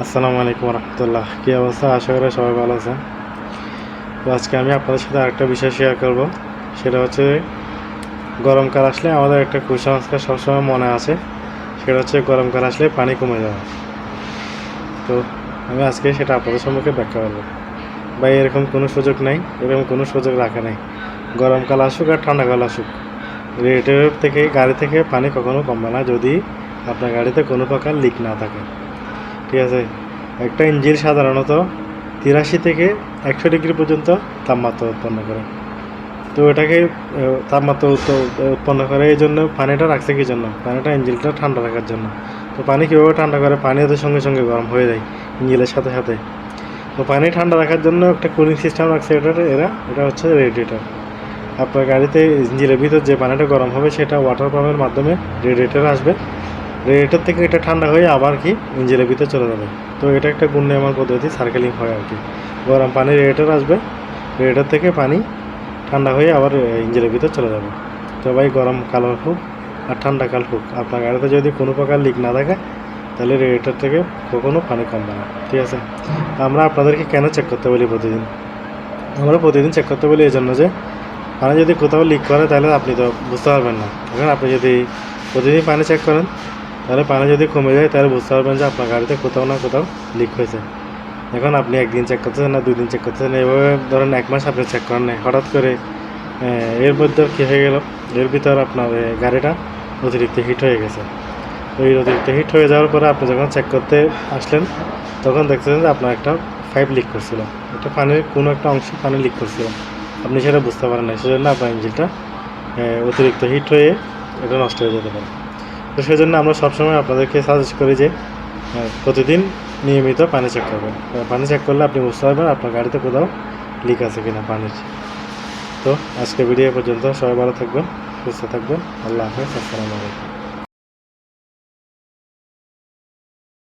আসসালামু আলাইকুম রহমতুল্লাহ। কী অবস্থা? আশা করি সবাই ভালো আছেন। তো আজকে আমি আপনাদের সাথে আরেকটা বিষয় শেয়ার করব। সেটা হচ্ছে গরমকাল আসলে আমাদের একটা কুসংস্কার সবসময় মনে আছে। সেটা হচ্ছে গরমকাল আসলে পানি কমে যাওয়া। তো আমি আজকে সেটা আপনাদের সম্মুখে ব্যাখ্যা করব। ভাই, এরকম কোনো সুযোগ নেই, এরকম কোনো সুযোগ রাখা নেই। গরমকাল আসুক আর ঠান্ডাকাল আসুক, রেডিয়েটর থেকে গাড়ি থেকে পানি কখনো কমবে না যদি আপনার গাড়িতে কোনো প্রকার লিক না থাকে। ঠিক আছে? একটা ইঞ্জিন সাধারণত 83 থেকে 100 ডিগ্রি পর্যন্ত তাপমাত্রা উৎপন্ন করে। তো এটাকে তাপমাত্রা উৎপন্ন করে এই জন্য পানিটা রাখছে কী জন্য? পানিটা ইঞ্জিনটা ঠান্ডা রাখার জন্য। তো পানি কীভাবে ঠান্ডা করে? পানি ওদের সঙ্গে সঙ্গে গরম হয়ে যায় ইঞ্জিনের সাথে সাথে। তো পানি ঠান্ডা রাখার জন্য একটা কুলিং সিস্টেম রাখছে এটা হচ্ছে রেডিয়েটর। আপনার গাড়িতে ইঞ্জিনের ভিতর যে পানিটা গরম হবে সেটা ওয়াটার পাম্পের মাধ্যমে রেডিয়েটরে আসবে। রেডিয়েটর থেকে এটা ঠান্ডা হয়ে আবার ইঞ্জিনের ভিতরে চলে যাবে। তো এটা একটা ঘূর্ণায়মান পদ্ধতি, সার্কেলিং হয় আর কি। গরম পানি রেডিয়েটর আসবে, রেডিয়েটর থেকে পানি ঠান্ডা হয়ে আবার ইঞ্জিনের ভিতরে চলে যাবে। তো ভাই, গরমকাল হোক আর ঠান্ডাকাল হোক, আপনার গাড়িতে যদি কোনো প্রকার লিক না থাকে তাহলে রেডিয়েটর থেকে কখনো পানি কমবে না। ঠিক আছে? আমরা আপনাদেরকে কেন চেক করতে বলি প্রতিদিন? আমরা প্রতিদিন চেক করতে বলি এই জন্য যে পানি যদি কোথাও লিক করে তাহলে আপনি তো বুঝতে পারবেন না। এখন আপনি যদি প্রতিদিন পানি চেক করেন তাহলে পানি যদি কমে যায় তাহলে বুঝতে পারবেন যে আপনার গাড়িতে কোথাও না কোথাও লিক হয়েছে। এখন আপনি একদিন চেক করতেছেন না 2 দিন চেক করতেছেন, এভাবে ধরেন 1 মাস আপনি চেক করেন নাই, হঠাৎ করে এর মধ্যে কী হয়ে গেল, এর ভিতর আপনার গাড়িটা অতিরিক্ত হিট হয়ে গেছে। তো এই অতিরিক্ত হিট হয়ে যাওয়ার পরে আপনি যখন চেক করতে আসলেন তখন দেখতেছেন যে আপনার একটা পাইপ লিক করছিল, একটা পানির কোনো একটা অংশে পানি লিক করছিল। আপনি সেটা বুঝতে পারেন না, সেজন্য আপনার ইঞ্জিনটা অতিরিক্ত হিট হয়ে এটা নষ্ট হয়ে যেতে পারে। তো সেজন্য আমরা সবসময় আপনাদেরকে সাজেস্ট করি যে প্রতিদিন নিয়মিত পানি চেক করবেন। পানি চেক করলে আপনি বুঝতে পারবেন আপনার গাড়িতে কোথাও লিক আছে কিনা পানির। তো আজকে ভিডিও পর্যন্ত, সবাই ভালো থাকবেন, সুস্থ থাকবেন। আল্লাহ হাফেজ। আসসালামু আলাইকুম।